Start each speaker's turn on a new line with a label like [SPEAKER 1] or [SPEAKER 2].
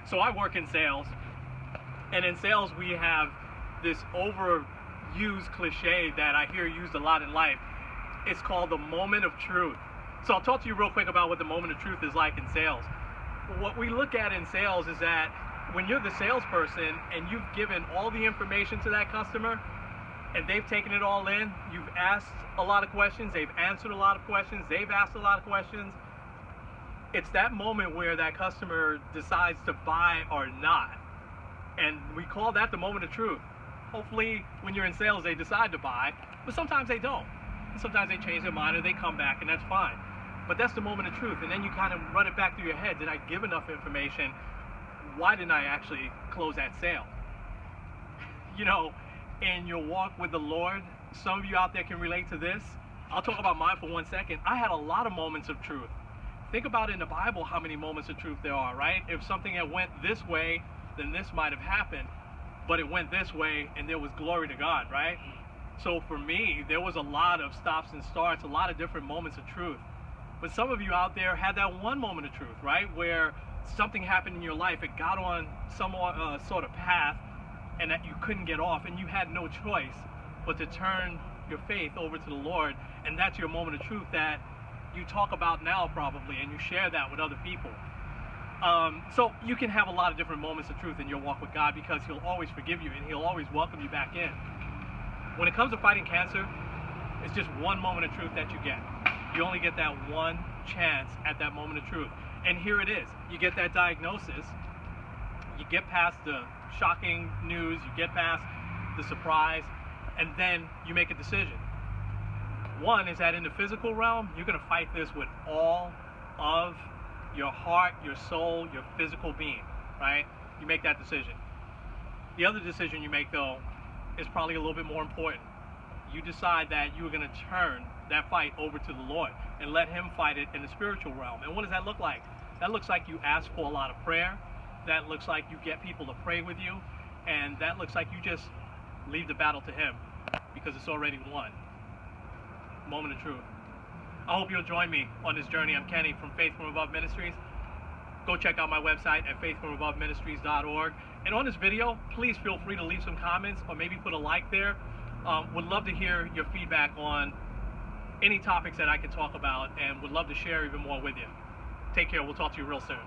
[SPEAKER 1] So I work in sales, and in sales we have this overused cliche that I hear used a lot in life. It's called the moment of truth. So I'll talk to you real quick about what the moment of truth is like in sales. What we look at in sales is that when you're the salesperson and you've given all the information to that customer and they've taken it all in, you've asked a lot of questions, they've answered a lot of questions, they've asked a lot of questions, it's that moment where that customer decides to buy or not. And we call that the moment of truth. Hopefully when you're in sales they decide to buy, but sometimes they don't. Sometimes they change their mind or they come back, and that's fine. But that's the moment of truth. And then you kind of run it back through your head. Did I give enough information? Why didn't I actually close that sale? You know, in your walk with the Lord, some of you out there can relate to this. I'll talk about mine for 1 second. I had a lot of moments of truth. Think about in the Bible how many moments of truth there are, right? If something had went this way, then this might have happened. But it went this way and there was glory to God, right? So for me, there was a lot of stops and starts, a lot of different moments of truth. But some of you out there had that one moment of truth, right? Where something happened in your life, it got on some sort of path and that you couldn't get off, and you had no choice but to turn your faith over to the Lord. And that's your moment of truth that you talk about now probably, and you share that with other people. So you can have a lot of different moments of truth in your walk with God because He'll always forgive you and He'll always welcome you back in. When it comes to fighting cancer, it's just one moment of truth that you get. You only get that one chance at that moment of truth. And here it is. You get that diagnosis. You get past the shocking news. You get past the surprise. And then you make a decision. One is that in the physical realm, you're going to fight this with all of your heart, your soul, your physical being, right? You make that decision. The other decision you make, though, is probably a little bit more important. You decide that you're going to turn that fight over to the Lord and let Him fight it in the spiritual realm. And what does that look like? That looks like you ask for a lot of prayer. That looks like you get people to pray with you. And that looks like you just leave the battle to Him because it's already won. Moment of truth. I hope you'll join me on this journey. I'm Kenny from Faith From Above Ministries. Go check out my website at faithfromaboveministries.org. And on this video, please feel free to leave some comments or maybe put a like there. Would love to hear your feedback on any topics that I can talk about and would love to share even more with you. Take care. We'll talk to you real soon.